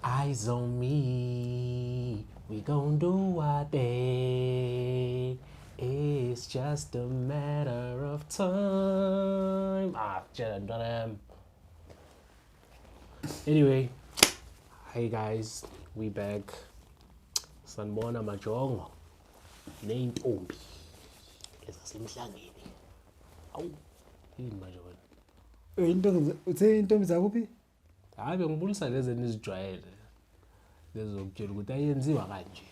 Eyes on me, we gon' do our thing. It's just a matter of time. Anyway, hey guys, we back. Sanibona majongo. Neyintombi ezasemhlangeni. Awu, yini manje wena? Uthe intombi zakuphi? Hayi bengibulisa lezi enizijwayele. Lezokutshela ukuthi ayenziwa kanje.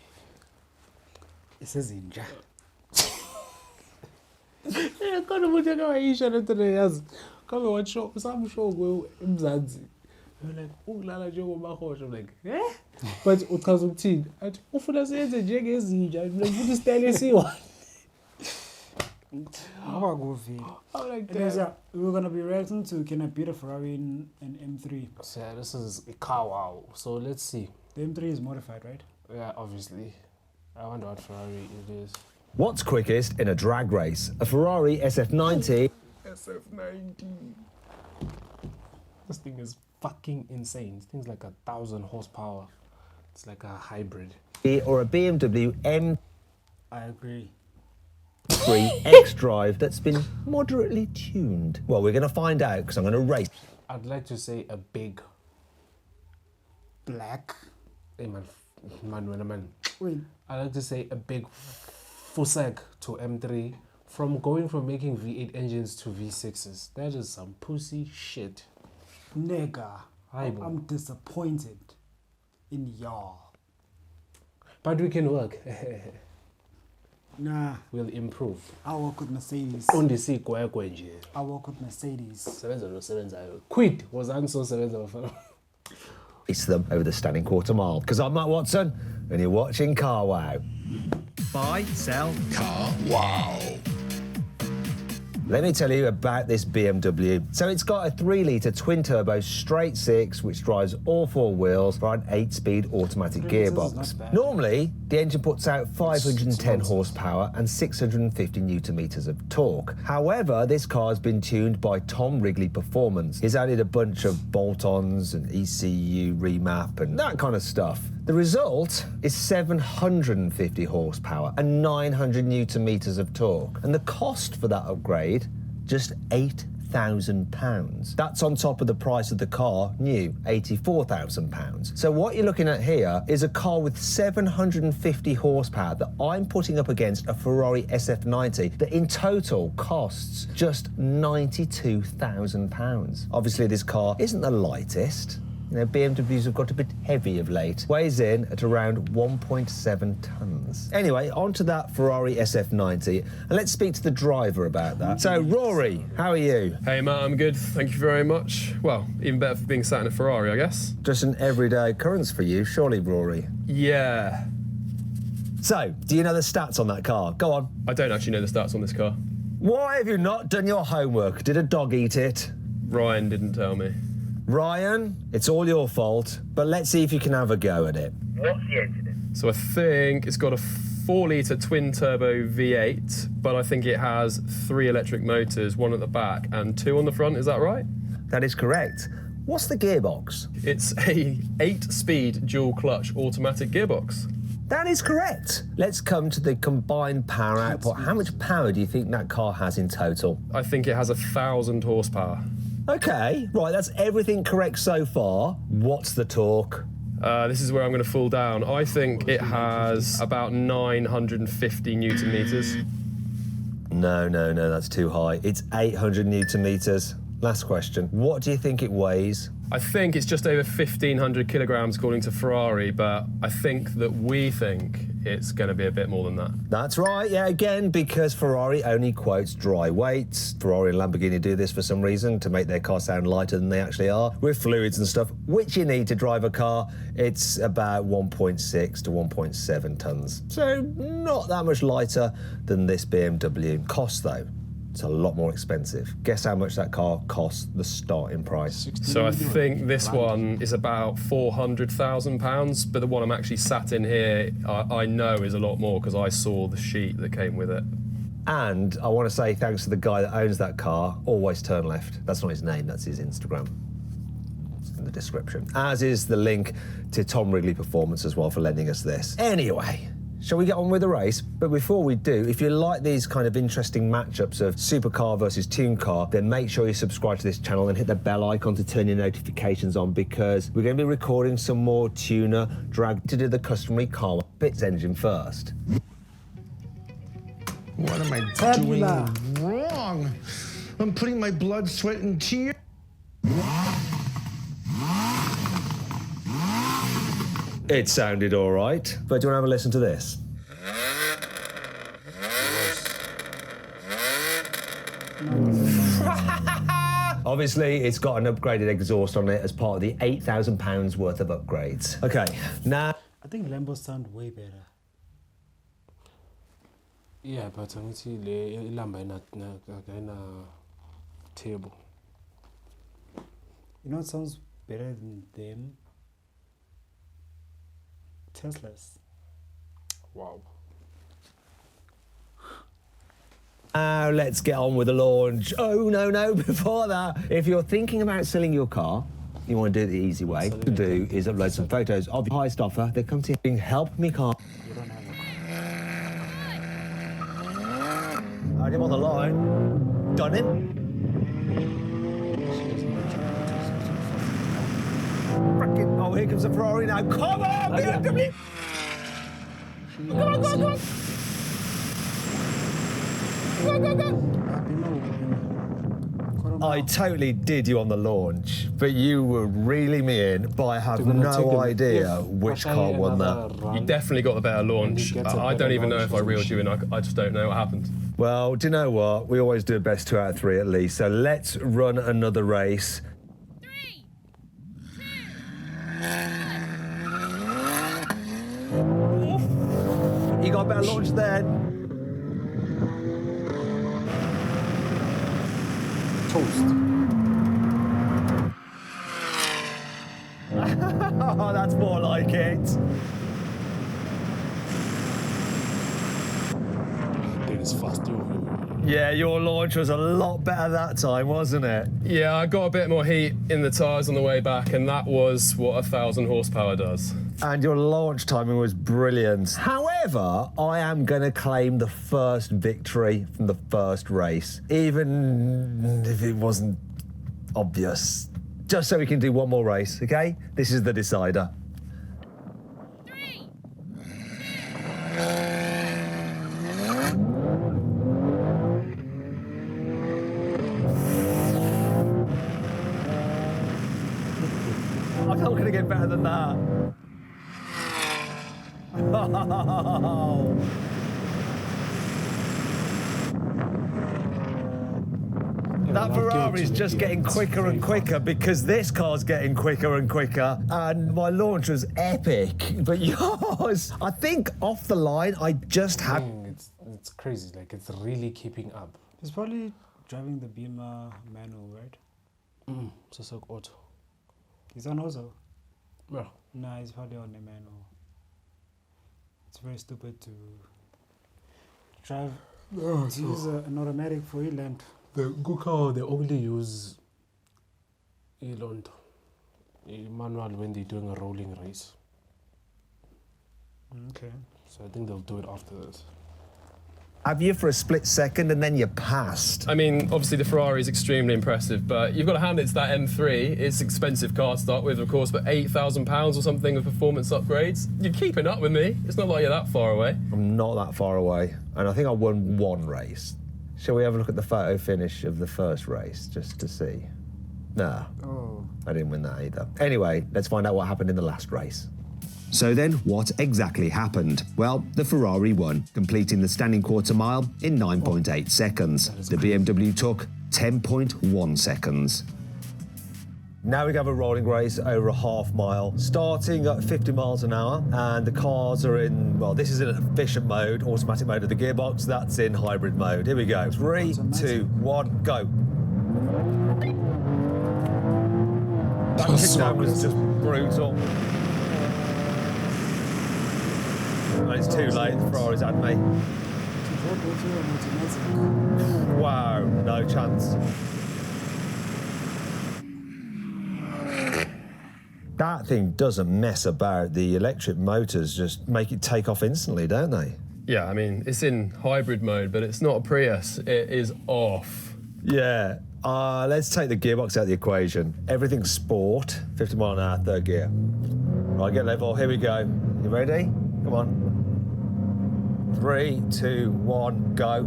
Isezinja. Khona umuntu akawayisho lento leyazi. Kame watsho usamsho eMzansi. You're like, ulala njengomahosha. I'm like, eh? But uchaza ukuthini? Athi ufuna siyenze njengezinja, ngifuna istyle esiwa. I'm like, we're gonna be reacting to Can I Beat a Ferrari in an M3? So yeah, this is a CarWow. So let's see. The M3 is modified, right? Yeah, obviously. I wonder what Ferrari it is. What's quickest in a drag race? A Ferrari SF90. SF90. This thing is fucking insane. This thing's like 1,000 horsepower. It's like a hybrid. Or a BMW M3 I agree. X-Drive that's been moderately tuned. Well, we're going to find out because I'm going to race. I'd like to say a big. Black. Hey man. Wait. I'd like to say a big fusek to M3 from going from making V8 engines to V6s. That is some pussy shit. Nigga. Hi, bro. I'm disappointed in y'all. But we can work. Nah. We'll improve. I work with Mercedes. Undisi kwekwe nje. I work with Mercedes. Sebenza. Quit was so sebenza. Race them over the standing quarter mile. Because I'm Matt Watson and you're watching CarWow. Buy, sell, CarWow. Let me tell you about this BMW. So it's got a 3-litre twin-turbo straight six, which drives all four wheels for an 8-speed automatic gearbox. Normally, the engine puts out 510 horsepower and 650 newton-meters of torque. However, this car has been tuned by Tom Wrigley Performance. He's added a bunch of bolt-ons and ECU remap and that kind of stuff. The result is 750 horsepower and 900 newton-meters of torque. And the cost for that upgrade, just £8,000. That's on top of the price of the car, new, £84,000. So what you're looking at here is a car with 750 horsepower that I'm putting up against a Ferrari SF90 that in total costs just £92,000. Obviously, this car isn't the lightest. You know, BMWs have got a bit heavy of late. Weighs in at around 1.7 tonnes. Anyway, on to that Ferrari SF90, and let's speak to the driver about that. So, Rory, how are you? Hey, Matt, I'm good. Thank you very much. Well, even better for being sat in a Ferrari, I guess. Just an everyday occurrence for you, surely, Rory? Yeah. So, do you know the stats on that car? Go on. I don't actually know the stats on this car. Why have you not done your homework? Did a dog eat it? Ryan didn't tell me. Ryan, it's all your fault, but let's see if you can have a go at it. What's the engine? So I think it's got a 4-litre twin-turbo V8, but I think it has 3 electric motors, 1 at the back and 2 on the front, is that right? That is correct. What's the gearbox? It's a 8-speed dual-clutch automatic gearbox. That is correct. Let's come to the combined power output. How much power do you think that car has in total? I think it has 1,000 horsepower. Okay, right, that's everything correct so far. What's the torque? This is where I'm going to fall down. I think it has about 950 newton meters. No, that's too high. It's 800 newton meters. Last question. What do you think it weighs? I think it's just over 1,500 kilograms according to Ferrari, but I think it's going to be a bit more than that. That's right, yeah, again, because Ferrari only quotes dry weights. Ferrari and Lamborghini do this for some reason to make their car sound lighter than they actually are. With fluids and stuff, which you need to drive a car, it's about 1.6 to 1.7 tons. So not that much lighter than this BMW. Cost, though. It's a lot more expensive. Guess how much that car costs, the starting price? So I think this one is about £400,000, but the one I'm actually sat in here, I know is a lot more because I saw the sheet that came with it. And I want to say thanks to the guy that owns that car, always turn left. That's not his name, that's his Instagram. in the description, as is the link to Tom Wrigley Performance as well for lending us this. Anyway, shall we get on with the race? But before we do, if you like these kind of interesting matchups of supercar versus tune car, then make sure you subscribe to this channel and hit the bell icon to turn your notifications on, because we're going to be recording some more tuner drag to do the customary CarWow bits engine first. What am I doing wrong? I'm putting my blood, sweat, and tears. It sounded all right, but do you want to have a listen to this? Obviously, it's got an upgraded exhaust on it as part of the £8,000 worth of upgrades. Okay, now... I think Lambo sound way better. Yeah, but angithi le ilamba ina table. You know what sounds better than them? Teslas. Wow. Now let's get on with the launch. Oh, no, before that, if you're thinking about selling your car, you want to do it the easy way. To do is upload some photos of the highest offer. They come to you, help me car. You don't have a car. I had him on the line. Done him. Frickin', oh, here comes a Ferrari now. Come on, BMW! Come on, go, go! I totally did you on the launch, but you were reeling me in, but I have no idea which car won that. You definitely got the better launch. I don't even know if I reeled you in. I just don't know what happened. Well, do you know what? We always do best 2 out of 3 at least, so let's run another race. 3, 2. You got a better launch then. Toast. Oh, that's more like it. That is fast. Yeah, your launch was a lot better that time, wasn't it? Yeah, I got a bit more heat in the tyres on the way back, and that was what 1,000 horsepower does. And your launch timing was brilliant. However, I am going to claim the first victory from the first race, even if it wasn't obvious. Just so we can do one more race, okay? This is the decider. 3. I'm not going to get better than that. Oh. That Ferrari is just getting quicker and quicker because this car's getting quicker and quicker, and my launch was epic. But yours, I think off the line, I just had... It's crazy, like it's really keeping up. He's probably driving the Beamer manual, right? Just like auto. He's on auto. Yeah. Nah, he's probably on the manual. It's very stupid to drive to use an automatic for e-land. The good car, they only use e-land, manual when they're doing a rolling race. Okay. So I think they'll do it after this. Have you for a split second and then you passed. I mean, obviously the Ferrari is extremely impressive, but you've got to hand it to that M3. It's an expensive car to start with, of course, but £8,000 or something of performance upgrades. You're keeping up with me. It's not like you're that far away. I'm not that far away, and I think I won one race. Shall we have a look at the photo finish of the first race, just to see? Nah, I didn't win that either. Anyway, let's find out what happened in the last race. So then, what exactly happened? Well, the Ferrari won, completing the standing quarter mile in 9.8 seconds. The BMW took 10.1 seconds. Now we have a rolling race over a half mile, starting at 50 miles an hour, and the cars are in, well, this is in efficient mode, automatic mode of the gearbox, that's in hybrid mode. Here we go. 3, 2, 1, go. That kickdown was just brutal. And it's too late, the Ferrari's had me. Wow, no chance. that thing doesn't mess about. The electric motors just make it take off instantly, don't they? Yeah, I mean, it's in hybrid mode, but it's not a Prius. It is off. Yeah. Let's take the gearbox out of the equation. Everything's sport, 50 mile an hour, third gear. Right, get level. Here we go. You ready? Come on. 3, 2, 1, go.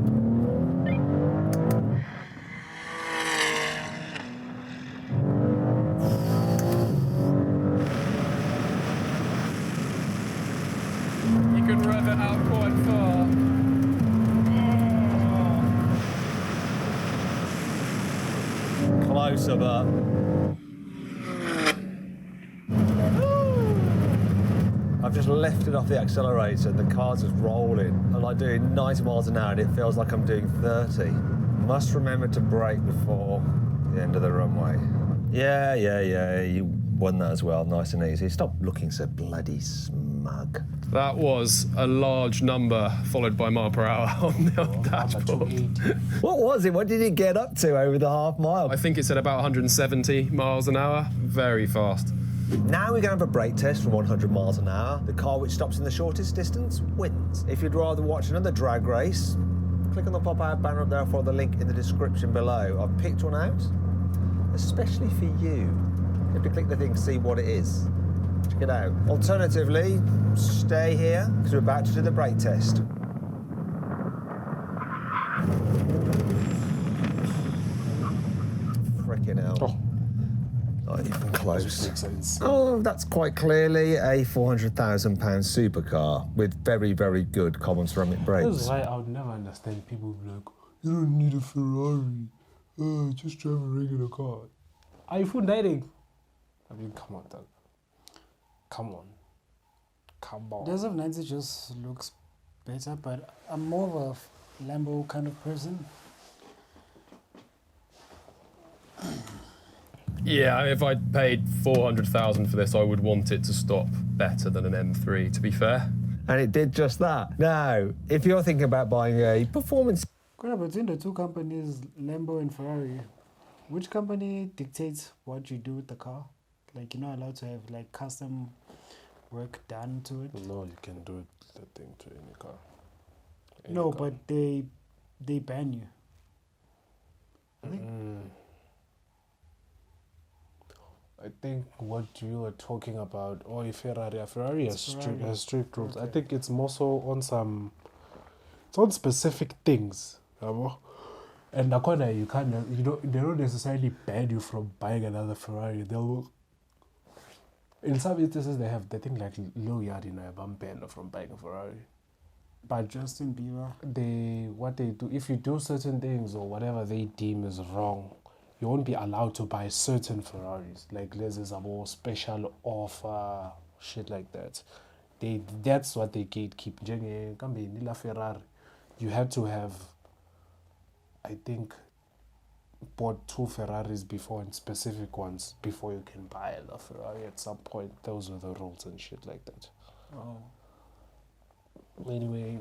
You can rev it out quite far. Closer, but. I've just lifted off the accelerator and the car's just rolling. I'm like doing 90 miles an hour and it feels like I'm doing 30. Must remember to brake before the end of the runway. Yeah, you won that as well, nice and easy. Stop looking so bloody smug. That was a large number followed by mile per hour on the dashboard. What was it? What did it get up to over the half mile? I think it said about 170 miles an hour. Very fast. Now we're going to have a brake test from 100 miles an hour. The car which stops in the shortest distance wins. If you'd rather watch another drag race, click on the pop-out banner up there for the link in the description below. I've picked one out, especially for you. You have to click the thing to see what it is. Check it out. Alternatively, stay here because we're about to do the brake test. Frickin' hell. Oh. Not even close. Makes sense. Oh, that's quite clearly a £400,000 supercar with very, very good common ceramic brakes. That's why I would never understand people who be like, you don't need a Ferrari. Just drive a regular car. Are you fundating? I mean, come on, dog. Come on. Come on. Desert 90 just looks better, but I'm more of a Lambo kind of person. Yeah, if I paid 400,000 for this, I would want it to stop better than an M3, to be fair. And it did just that. Now, if you're thinking about buying a performance... Between the two companies, Lambo and Ferrari, which company dictates what you do with the car? Like, you're not allowed to have like custom work done to it. No, you can do the thing to any car. No, but they ban you. I think what you were talking about, Ferrari has strict rules. Okay. I think it's more so on it's on specific things, and according they don't necessarily ban you from buying another Ferrari. In some instances they think like low yard ban from buying a Ferrari. But Justin Bieber. what they do, if you do certain things or whatever they deem is wrong, you won't be allowed to buy certain Ferraris. Like there's a more special offer, shit like that. That's what they gatekeep. Nila Ferrari, you have to have, I think, bought 2 Ferraris before, and specific ones before you can buy a Ferrari at some point. Those are the rules and shit like that. Oh. Anyway,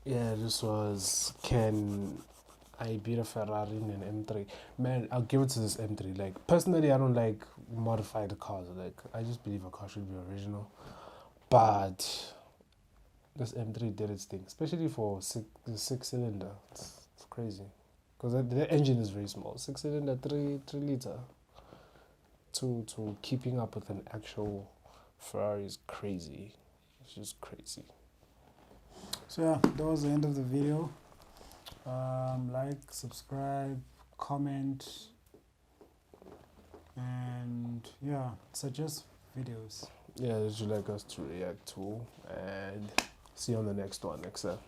yeah, this was can I beat a Ferrari in an M3. Man, I'll give it to this M3. Like, personally, I don't like modified cars. Like, I just believe a car should be original. But this M3 did its thing, especially for the 6-cylinder. It's crazy. Because the engine is very small. 6-cylinder, 3 liter. To keeping up with an actual Ferrari is crazy. It's just crazy. So yeah, that was the end of the video. Like, subscribe, comment, and yeah, suggest videos. Yeah, that you'd like us to react to, and see you on the next one, XL.